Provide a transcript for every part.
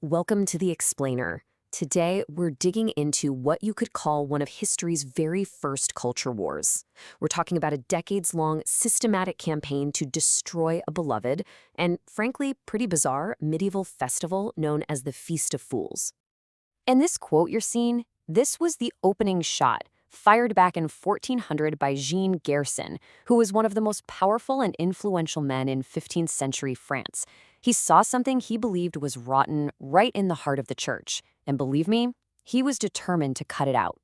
Welcome to The Explainer. Today, we're digging into what you could call one of history's very first culture wars. We're talking about a decades-long systematic campaign to destroy a beloved and, frankly, pretty bizarre medieval festival known as the Feast of Fools. And this quote you're seeing, this was the opening shot, fired back in 1400 by Jean Gerson, who was one of the most powerful and influential men in 15th century France. He saw something he believed was rotten right in the heart of the church. And believe me, he was determined to cut it out.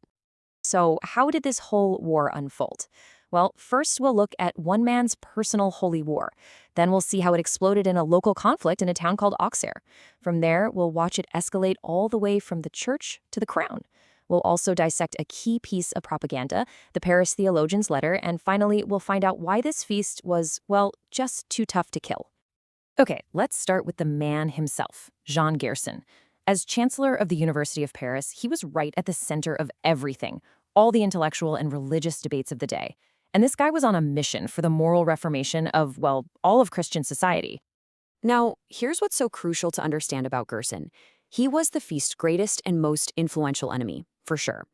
So how did this whole war unfold? Well, first we'll look at one man's personal holy war. Then we'll see how it exploded in a local conflict in a town called Auxerre. From there, we'll watch it escalate all the way from the church to the crown. We'll also dissect a key piece of propaganda, the Paris theologian's letter, and finally, we'll find out why this feast was, well, just too tough to kill. Okay, let's start with the man himself, Jean Gerson. As Chancellor of the University of Paris, he was right at the center of everything, all the intellectual and religious debates of the day. And this guy was on a mission for the moral reformation of, well, all of Christian society. Now, here's what's so crucial to understand about Gerson. He was the feast's greatest and most influential enemy, for sure.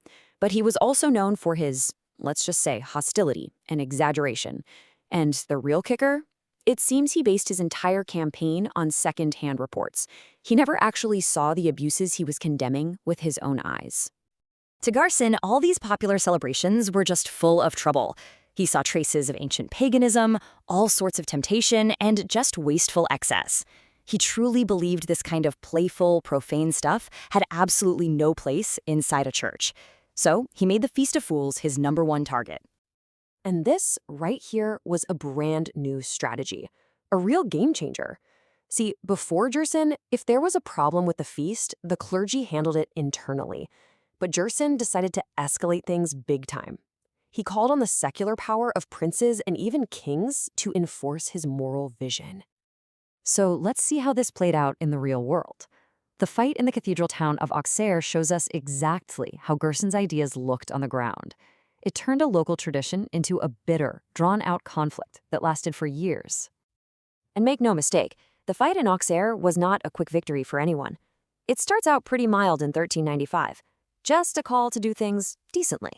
But he was also known for his, let's just say, hostility and exaggeration. And the real kicker? It seems he based his entire campaign on second-hand reports. He never actually saw the abuses he was condemning with his own eyes. To Gerson, all these popular celebrations were just full of trouble. He saw traces of ancient paganism, all sorts of temptation, and just wasteful excess. He truly believed this kind of playful, profane stuff had absolutely no place inside a church. So he made the Feast of Fools his #1 target. And this, right here, was a brand new strategy, a real game changer. See, before Gerson, if there was a problem with the feast, the clergy handled it internally. But Gerson decided to escalate things big time. He called on the secular power of princes and even kings to enforce his moral vision. So let's see how this played out in the real world. The fight in the cathedral town of Auxerre shows us exactly how Gerson's ideas looked on the ground. It turned a local tradition into a bitter, drawn-out conflict that lasted for years. And make no mistake, the fight in Auxerre was not a quick victory for anyone. It starts out pretty mild in 1395, just a call to do things decently.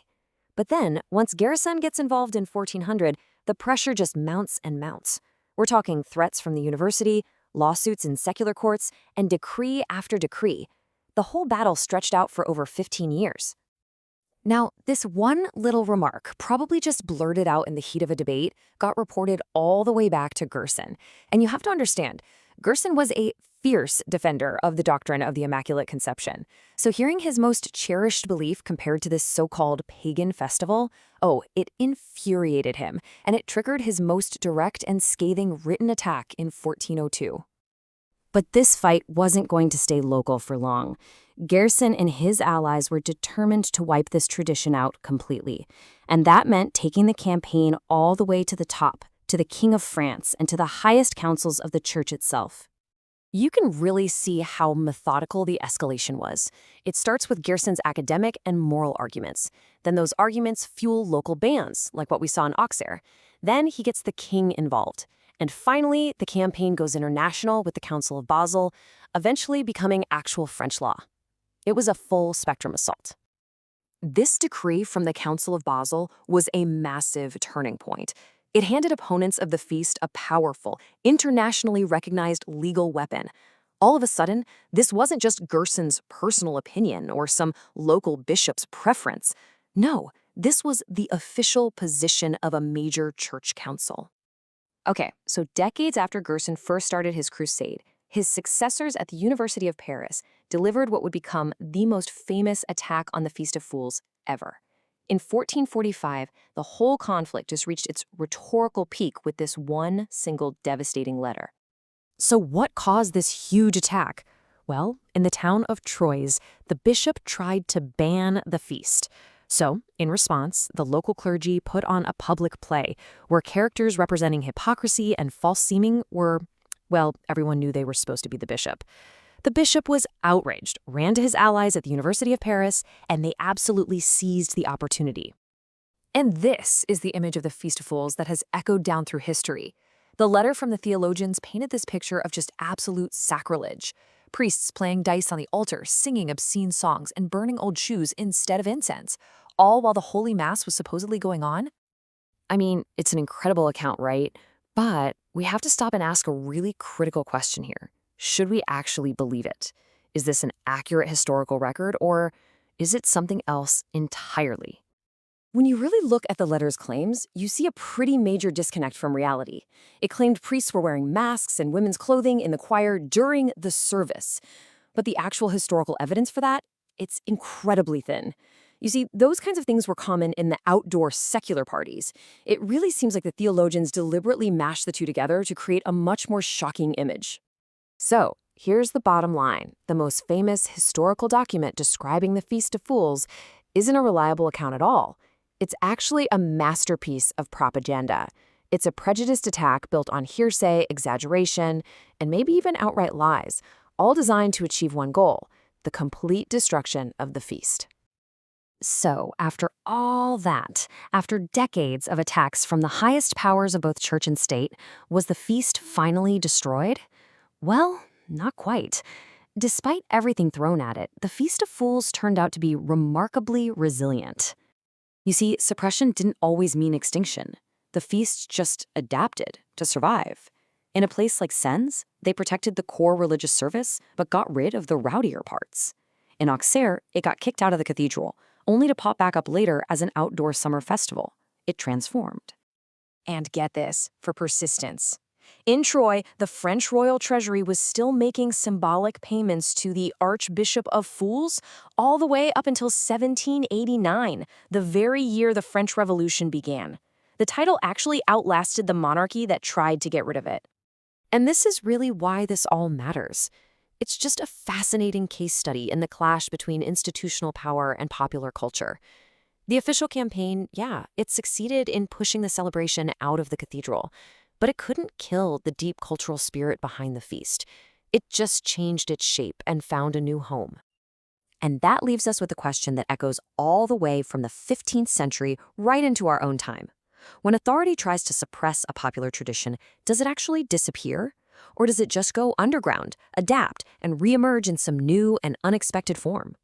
But then, once Gerson gets involved in 1400, the pressure just mounts and mounts. We're talking threats from the university, lawsuits in secular courts, and decree after decree. The whole battle stretched out for over 15 years. Now, this one little remark, probably just blurted out in the heat of a debate, got reported all the way back to Gerson. And you have to understand, Gerson was a fierce defender of the doctrine of the Immaculate Conception. So hearing his most cherished belief compared to this so-called pagan festival, it infuriated him, and it triggered his most direct and scathing written attack in 1402. But this fight wasn't going to stay local for long. Gerson and his allies were determined to wipe this tradition out completely. And that meant taking the campaign all the way to the top, to the King of France and to the highest councils of the church itself. You can really see how methodical the escalation was. It starts with Gerson's academic and moral arguments. Then those arguments fuel local bans, like what we saw in Auxerre. Then he gets the king involved. And finally, the campaign goes international with the Council of Basel, eventually becoming actual French law. It was a full-spectrum assault. This decree from the Council of Basel was a massive turning point. It handed opponents of the feast a powerful, internationally recognized legal weapon. All of a sudden, this wasn't just Gerson's personal opinion or some local bishop's preference. No, this was the official position of a major church council. Okay, so decades after Gerson first started his crusade, his successors at the University of Paris delivered what would become the most famous attack on the Feast of Fools ever. In 1445, the whole conflict just reached its rhetorical peak with this one single devastating letter. So what caused this huge attack? Well, in the town of Troyes, the bishop tried to ban the feast. So, in response, the local clergy put on a public play where characters representing hypocrisy and false seeming were, well, everyone knew they were supposed to be the bishop. The bishop was outraged, ran to his allies at the University of Paris, and they absolutely seized the opportunity. And this is the image of the Feast of Fools that has echoed down through history. The letter from the theologians painted this picture of just absolute sacrilege. Priests playing dice on the altar, singing obscene songs, and burning old shoes instead of incense, all while the Holy Mass was supposedly going on? I mean, it's an incredible account, right? But we have to stop and ask a really critical question here. Should we actually believe it? Is this an accurate historical record, or is it something else entirely? When you really look at the letter's claims, you see a pretty major disconnect from reality. It claimed priests were wearing masks and women's clothing in the choir during the service. But the actual historical evidence for that, it's incredibly thin. You see, those kinds of things were common in the outdoor secular parties. It really seems like the theologians deliberately mashed the two together to create a much more shocking image. So, here's the bottom line. The most famous historical document describing the Feast of Fools isn't a reliable account at all. It's actually a masterpiece of propaganda. It's a prejudiced attack built on hearsay, exaggeration, and maybe even outright lies, all designed to achieve one goal: the complete destruction of the feast. So, after all that, after decades of attacks from the highest powers of both church and state, was the feast finally destroyed? Well, not quite. Despite everything thrown at it, the Feast of Fools turned out to be remarkably resilient. You see, suppression didn't always mean extinction. The feast just adapted to survive. In a place like Sens, they protected the core religious service, but got rid of the rowdier parts. In Auxerre, it got kicked out of the cathedral, only to pop back up later as an outdoor summer festival. It transformed. And get this, for persistence. In Troyes, the French royal treasury was still making symbolic payments to the Archbishop of Fools all the way up until 1789, the very year the French Revolution began. The title actually outlasted the monarchy that tried to get rid of it. And this is really why this all matters. It's just a fascinating case study in the clash between institutional power and popular culture. The official campaign, yeah, it succeeded in pushing the celebration out of the cathedral, but it couldn't kill the deep cultural spirit behind the feast. It just changed its shape and found a new home. And that leaves us with a question that echoes all the way from the 15th century right into our own time. When authority tries to suppress a popular tradition, does it actually disappear? Or does it just go underground, adapt, and reemerge in some new and unexpected form?